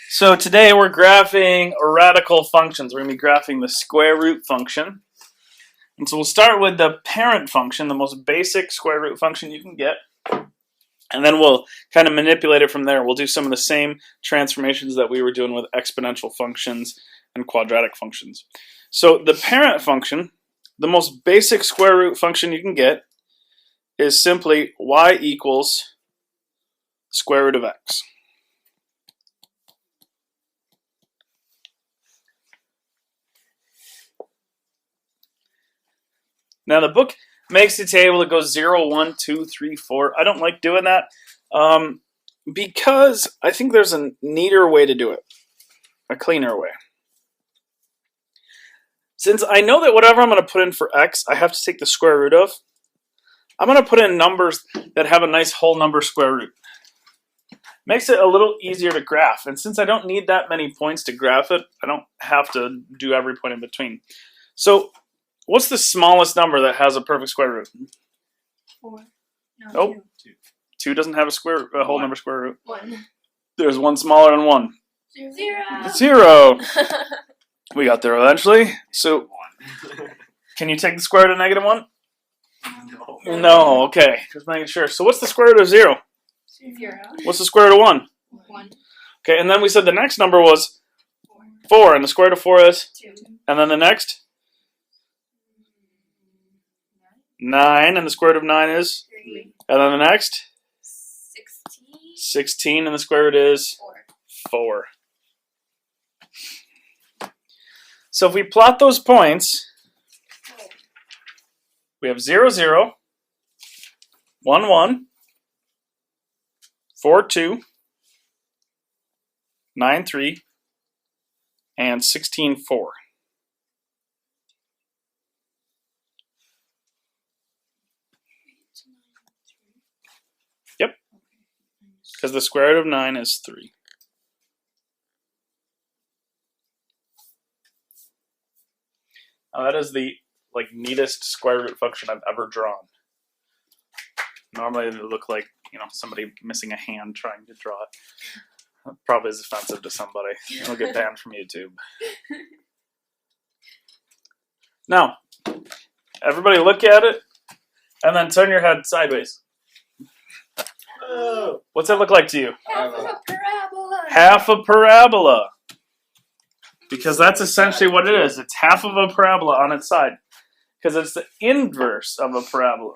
So today we're graphing radical functions. We're going to be graphing the square root function. And so we'll start with the parent function, the most basic square root function you can get. And then we'll kind of manipulate it from there. We'll do some of the same transformations that we were doing with exponential functions and quadratic functions. So the parent function, the most basic square root function you can get, is simply y equals square root of x. Now the book makes a table that goes 0, 1, 2, 3, 4. I don't like doing that because I think there's a neater way to do it, a cleaner way. Since I know that whatever I'm going to put in for x, I have to take the square root of, I'm going to put in numbers that have a nice whole number square root. Makes it a little easier to graph. And since I don't need that many points to graph it, I don't have to do every point in between. So what's the smallest number that has a perfect square root? 4. No, Nope. 2. 2 doesn't have a whole number square root. 1. There's one smaller than 1. 0. 0. We got there eventually. So can you take the square root of negative 1? No. Okay. Just making sure. So what's the square root of 0? 0. What's the square root of 1? 1. Okay, and then we said the next number was 4, and the square root of 4 is? 2. And then the next? 9, and the square root of 9 is? 3. And then the next? 16. 16, and the square root is? 4. 4. So if we plot those points, we have 0, 0, 1, 1, 4, 2, 9, 3, and 16, 4. Yep, because the square root of 9 is 3. Now that is the neatest square root function I've ever drawn. Normally it would look like, somebody missing a hand trying to draw it. That probably is offensive to somebody. It'll get banned from YouTube. Now, everybody look at it and then turn your head sideways. Oh. What's that look like to you? Half of a parabola. Half a parabola. Because that's essentially what it is. It's half of a parabola on its side. Because it's the inverse of a parabola.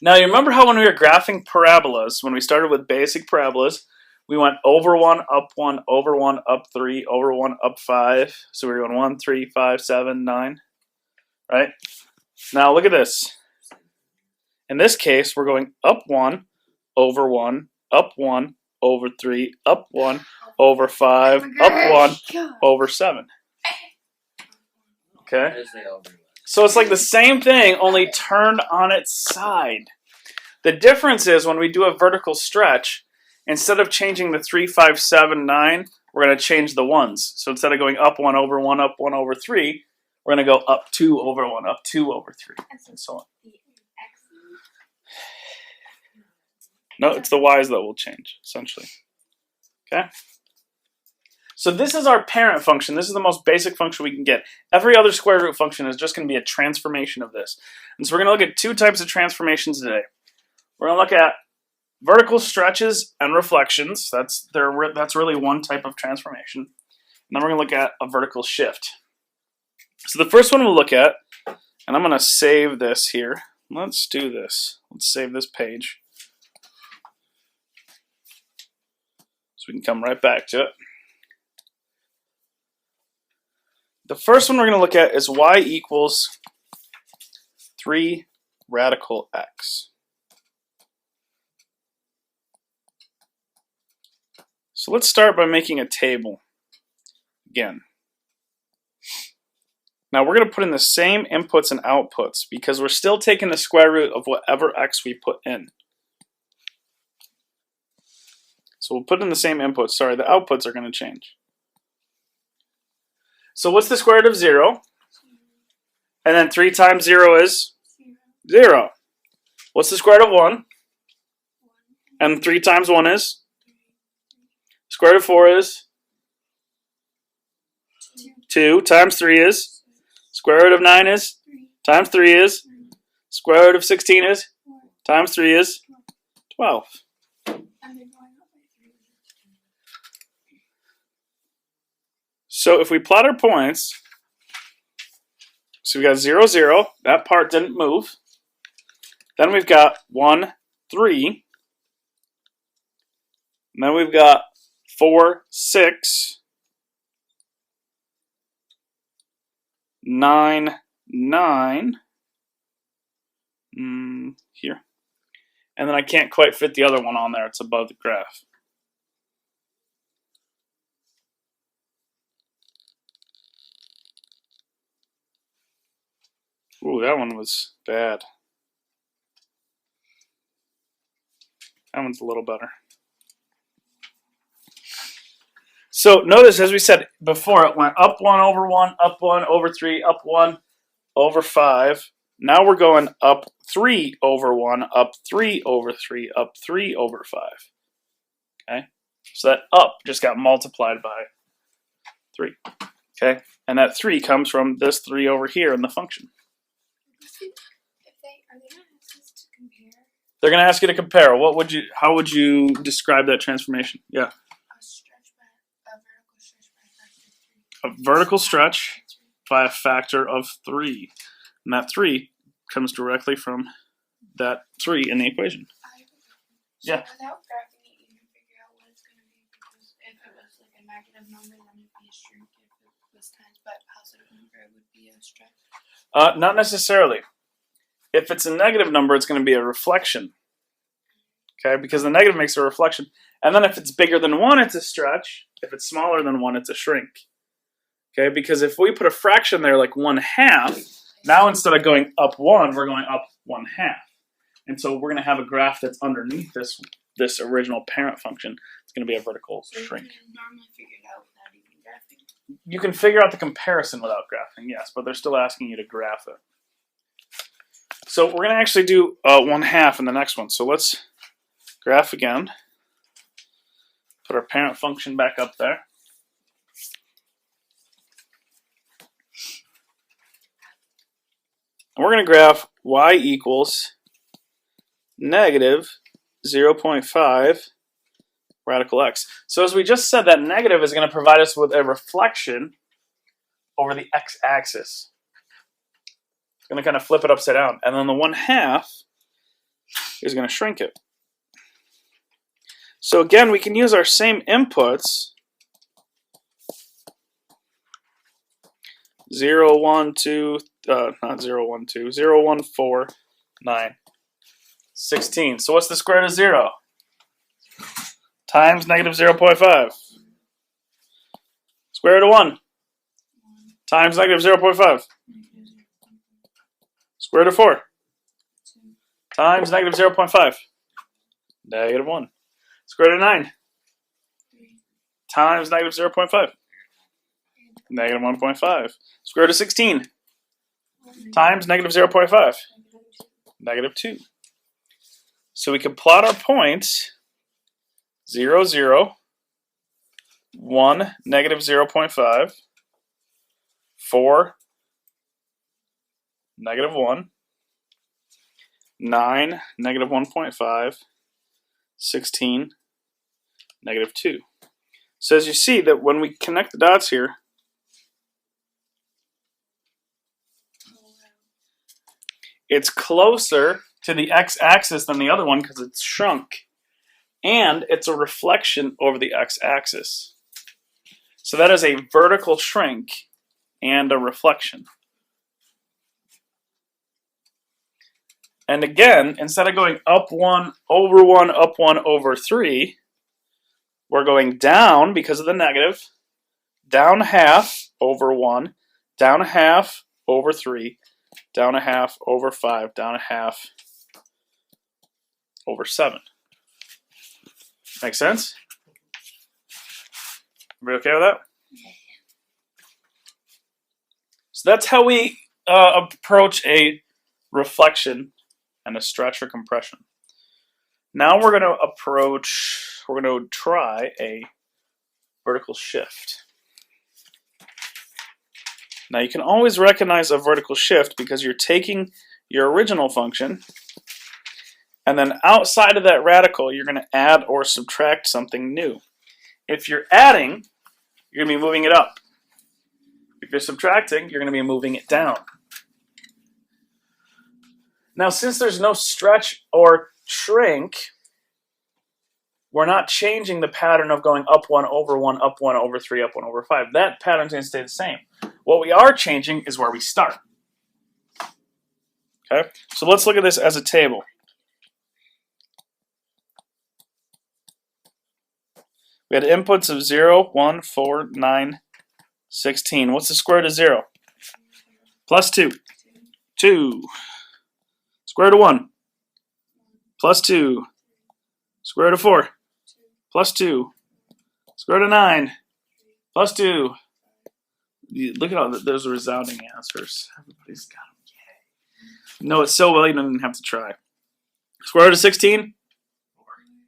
Now, you remember how when we were graphing parabolas, when we started with basic parabolas, we went over 1, up 1, over 1, up 3, over 1, up 5. So we were going 1, 3, 5, 7, 9. Right? Now, look at this. In this case, we're going up 1, over 1, up 1, over 3, up 1, over 5, up 1, over 7. Okay? So it's like the same thing, only turned on its side. The difference is when we do a vertical stretch, instead of changing the 3, 5, 7, 9, we're going to change the 1s. So instead of going up 1, over 1, up 1, over 3, we're going to go up 2, over 1, up 2, over 3, and so on. No, it's the y's that will change, essentially. Okay? So this is our parent function. This is the most basic function we can get. Every other square root function is just going to be a transformation of this. And so we're going to look at 2 types of transformations today. We're going to look at vertical stretches and reflections. That's really one type of transformation. And then we're going to look at a vertical shift. So the first one we'll look at, and I'm going to save this here. Let's do this. Let's save this page. So we can come right back to it. The first one we're going to look at is y equals 3 radical x. So let's start by making a table again. Now we're going to put in the same inputs and outputs because we're still taking the square root of whatever x we put in. So we'll put in the same inputs. Sorry, the outputs are going to change. So what's the square root of 0? And then 3 times 0 is? 0. What's the square root of 1? And 3 times 1 is? Square root of 4 is 2 times 3 is. Square root of 9 is times 3 is. Square root of 16 is times 3 is 12. So if we plot our points, so we got 0, 0. That part didn't move. Then we've got 1, 3. And then we've got 4, 6. 9, 9. Here. And then I can't quite fit the other one on there. It's above the graph. Ooh, that one was bad. That one's a little better. So notice, as we said before, it went up 1 over 1, up 1 over 3, up 1 over 5. Now we're going up 3 over 1, up 3 over 3, up 3 over 5. Okay? So that up just got multiplied by 3. Okay? And that 3 comes from this 3 over here in the function. Are they going to ask us to compare? They're going to ask you to compare. How would you describe that transformation? Yeah. A vertical stretch by a factor of 3. And that 3 comes directly from that 3 in the equation. Yeah. Without graphing it, you can figure out what it's going to be. Because if it was like a negative number, then it'd be a shrink. If it was times by a positive number, it would be a stretch. Not necessarily. If it's a negative number, it's going to be a reflection. Okay, because the negative makes a reflection. And then if it's bigger than 1, it's a stretch. If it's smaller than 1, it's a shrink. Okay, because if we put a fraction there like 1/2, now instead of going up 1, we're going up 1/2. And so we're going to have a graph that's underneath this original parent function. It's going to be a vertical shrink. You can normally figure it out without even graphing. You can figure out the comparison without graphing, yes, but they're still asking you to graph it. So we're going to actually do 1/2 in the next one. So let's graph again. Put our parent function back up there. And we're going to graph y equals negative 0.5 radical x. So as we just said, that negative is going to provide us with a reflection over the x-axis. It's going to kind of flip it upside down. And then the 1/2 is going to shrink it. So again, we can use our same inputs. 0, 1, 2, not 0, 1, 2, 0, 1, 4, 9, 16. So what's the square root of 0? Times negative 0.5. Square root of 1 times negative 0.5. Square root of 4 times negative 0.5. Negative 1. Square root of 9 times negative 0.5. Negative 1.5. Square root of 16 times negative 0.5. Negative 2. So we can plot our points 0, 0, 1, negative 0.5, 4, negative 1, 9, negative 1.5, 16, negative 2. So as you see that when we connect the dots here, it's closer to the x-axis than the other one because it's shrunk. And it's a reflection over the x-axis. So that is a vertical shrink and a reflection. And again, instead of going up 1 over 1, up 1 over 3, we're going down because of the negative, down 1/2 over 1, down 1/2 over 3, down 1/2 over 5, down 1/2 over 7. Make sense? Everybody okay with that? So that's how we approach a reflection and a stretch or compression. Now we're going to try a vertical shift. Now you can always recognize a vertical shift because you're taking your original function and then outside of that radical you're going to add or subtract something new. If you're adding, you're going to be moving it up. If you're subtracting, you're going to be moving it down. Now since there's no stretch or shrink, we're not changing the pattern of going up 1 over 1, up 1 over 3, up 1 over 5. That pattern's going to stay the same. What we are changing is where we start. Okay, so let's look at this as a table. We had inputs of 0, 1, 4, 9, 16. What's the square root of 0? Plus 2. 2. Square root of 1. Plus 2. Square root of 4. Plus 2. Square root of 9. Plus 2. Look at all those resounding answers. Everybody's got them. Yay. No, it's so well you don't even have to try. Square root of 16?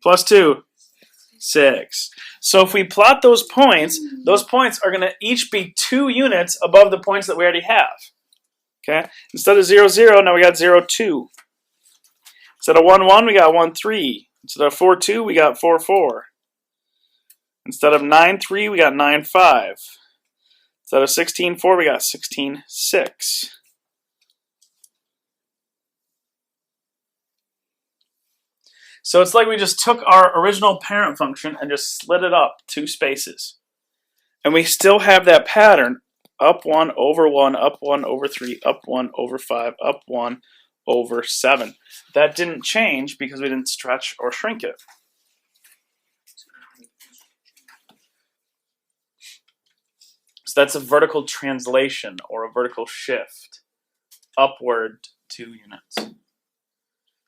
Plus 2. 6. So if we plot those points are going to each be 2 units above the points that we already have. Okay? Instead of 0, 0, now we got 0, 2. Instead of 1, 1, we got 1, 3. Instead of 4, 2, we got 4, 4. Instead of 9, 3, we got 9, 5. Instead of 16, 4, we got 16, 6. So it's like we just took our original parent function and just slid it up 2 spaces. And we still have that pattern, up 1 over 1, up 1 over 3, up 1 over 5, up 1 over 7. That didn't change because we didn't stretch or shrink it. So that's a vertical translation or a vertical shift, upward 2 units.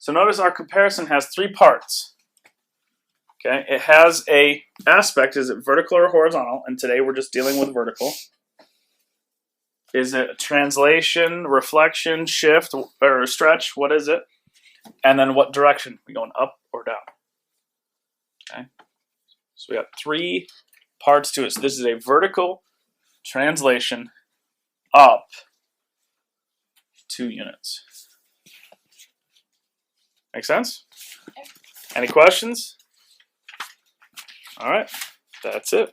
So notice our comparison has 3 parts. Okay, it has a aspect, is it vertical or horizontal? And today we're just dealing with vertical. Is it translation, reflection, shift, or stretch? What is it? And then what direction? We going up or down? Okay, so we got 3 parts to it. So this is a vertical translation up 2 units. Make sense? Any questions? All right, that's it.